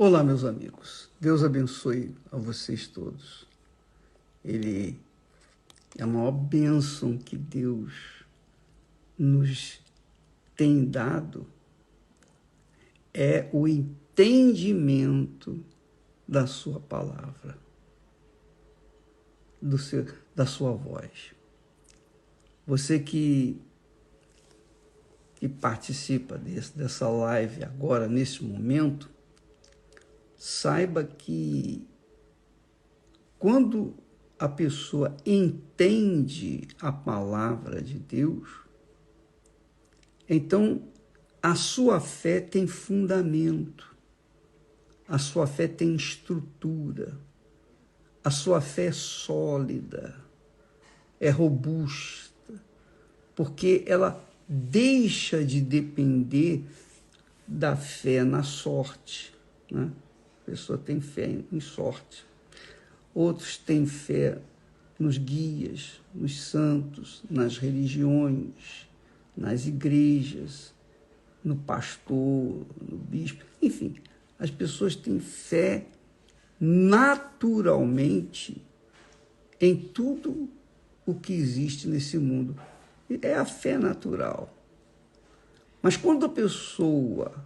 Olá, meus amigos. Deus abençoe a vocês todos. Ele é a maior bênção que Deus nos tem dado, é o entendimento da sua palavra, da sua voz. Você que participa dessa live agora, nesse momento, saiba que quando a pessoa entende a palavra de Deus, então a sua fé tem fundamento, a sua fé tem estrutura, a sua fé é sólida, é robusta, porque ela deixa de depender da fé na sorte, né? A pessoa tem fé em sorte. Outros têm fé nos guias, nos santos, nas religiões, nas igrejas, no pastor, no bispo. Enfim, as pessoas têm fé naturalmente em tudo o que existe nesse mundo. É a fé natural. Mas quando a pessoa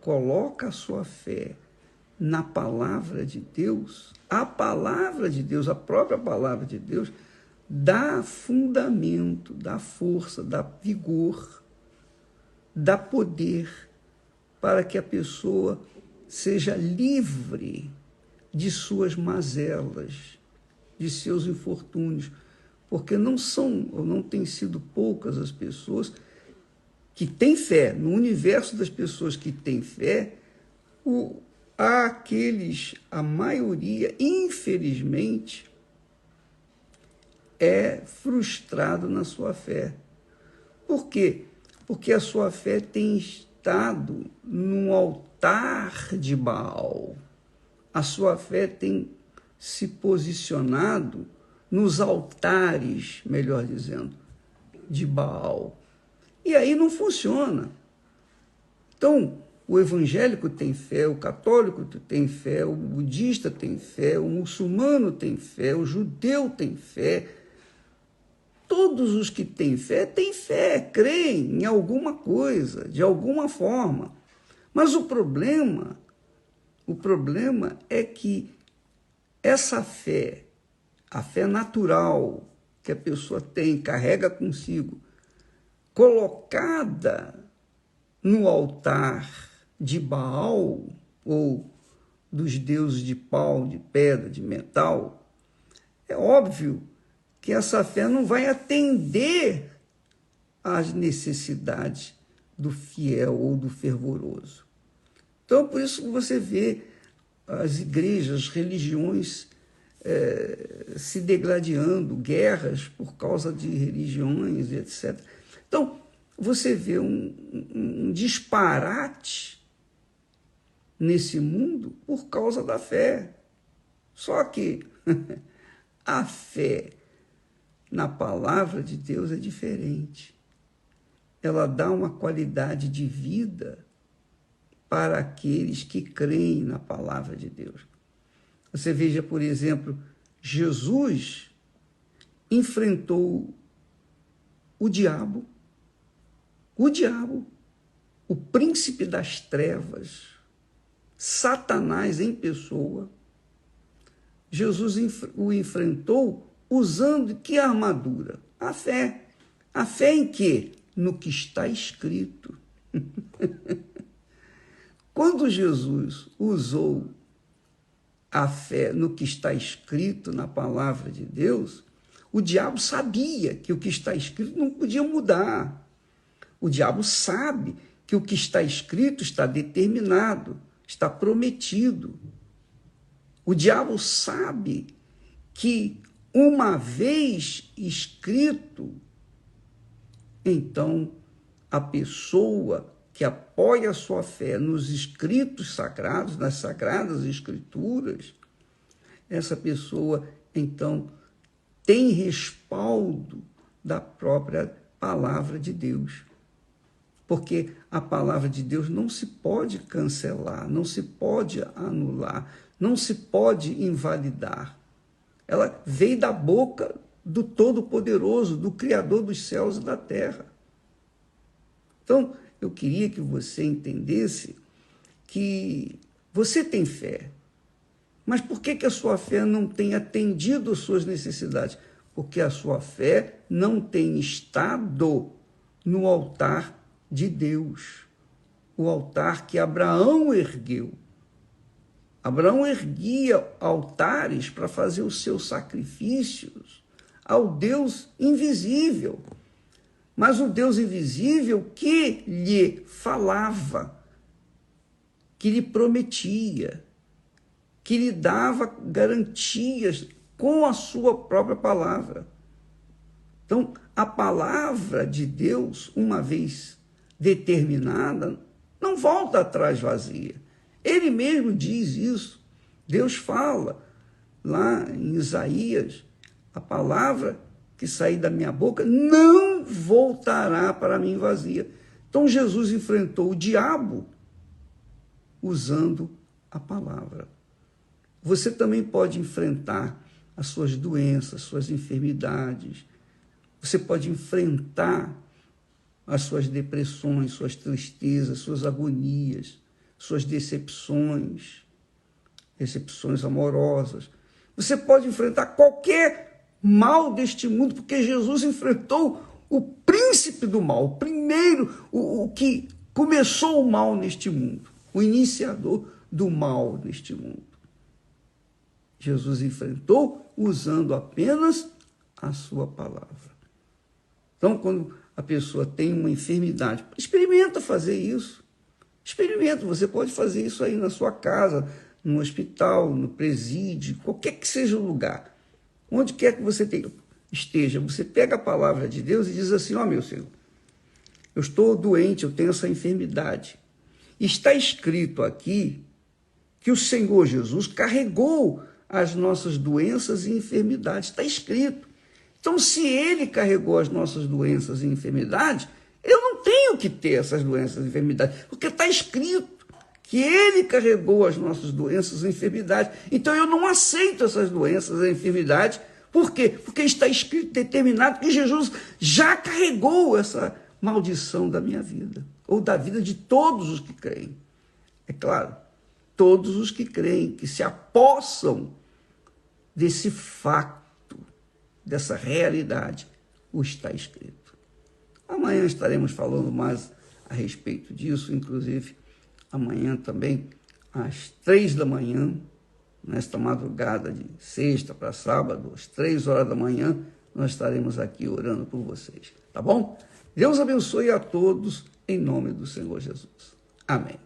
coloca a sua fé na palavra de Deus, a palavra de Deus, a própria palavra de Deus, dá fundamento, dá força, dá vigor, dá poder para que a pessoa seja livre de suas mazelas, de seus infortúnios, porque não têm sido poucas as pessoas que têm fé. No universo das pessoas que têm fé, a maioria, infelizmente, é frustrado na sua fé. Por quê? Porque a sua fé tem estado num altar de Baal. A sua fé tem se posicionado nos altares, melhor dizendo, de Baal. E aí não funciona. Então, o evangélico tem fé, o católico tem fé, o budista tem fé, o muçulmano tem fé, o judeu tem fé. Todos os que têm fé, creem em alguma coisa, de alguma forma. Mas o problema é que essa fé, a fé natural que a pessoa tem, carrega consigo, colocada no altar de Baal, ou dos deuses de pau, de pedra, de metal, é óbvio que essa fé não vai atender às necessidades do fiel ou do fervoroso. Então, por isso que você vê as igrejas, as religiões se degladiando, guerras por causa de religiões, etc. Então, você vê um disparate nesse mundo por causa da fé. Só que a fé na palavra de Deus é diferente. Ela dá uma qualidade de vida para aqueles que creem na palavra de Deus. Você veja, por exemplo, Jesus enfrentou o diabo, o príncipe das trevas, Satanás em pessoa. Jesus o enfrentou usando que armadura? A fé. A fé em quê? No que está escrito. Quando Jesus usou a fé no que está escrito na palavra de Deus, o diabo sabia que o que está escrito não podia mudar. O diabo sabe que o que está escrito está determinado, está prometido. O diabo sabe que uma vez escrito, então a pessoa que apoia a sua fé nos escritos sagrados, nas sagradas escrituras, essa pessoa, então, tem respaldo da própria palavra de Deus. porque a palavra de Deus não se pode cancelar, não se pode anular, não se pode invalidar. Ela veio da boca do Todo-Poderoso, do Criador dos céus e da terra. Então, eu queria que você entendesse que você tem fé, mas por que a sua fé não tem atendido às suas necessidades? Porque a sua fé não tem estado no altar de Deus, o altar que Abraão ergueu. Abraão erguia altares para fazer os seus sacrifícios ao Deus invisível, mas o Deus invisível que lhe falava, que lhe prometia, que lhe dava garantias com a sua própria palavra. Então, a palavra de Deus, uma vez determinada, não volta atrás vazia. Ele mesmo diz isso. Deus fala lá em Isaías, a palavra que sair da minha boca não voltará para mim vazia. Então, Jesus enfrentou o diabo usando a palavra. Você também pode enfrentar as suas doenças, suas enfermidades. Você pode enfrentar as suas depressões, suas tristezas, suas agonias, suas decepções amorosas. Você pode enfrentar qualquer mal deste mundo, porque Jesus enfrentou o príncipe do mal, o primeiro, o que começou o mal neste mundo, o iniciador do mal neste mundo. Jesus enfrentou usando apenas a sua palavra. Então, quando a pessoa tem uma enfermidade, experimenta fazer isso. Experimenta, você pode fazer isso aí na sua casa, no hospital, no presídio, qualquer que seja o lugar. Onde quer que você esteja, você pega a palavra de Deus e diz assim: ó, meu Senhor, eu estou doente, eu tenho essa enfermidade. Está escrito aqui que o Senhor Jesus carregou as nossas doenças e enfermidades. Está escrito. Então, se ele carregou as nossas doenças e enfermidades, eu não tenho que ter essas doenças e enfermidades, porque está escrito que ele carregou as nossas doenças e enfermidades. Então, eu não aceito essas doenças e enfermidades. Por quê? Porque está escrito, determinado, que Jesus já carregou essa maldição da minha vida, ou da vida de todos os que creem. É claro, todos os que creem, que se apossam desse facto, dessa realidade, o está escrito. Amanhã estaremos falando mais a respeito disso, inclusive amanhã também, às 3 da manhã, nesta madrugada de sexta para sábado, às 3 horas da manhã, nós estaremos aqui orando por vocês, tá bom? Deus abençoe a todos, em nome do Senhor Jesus. Amém.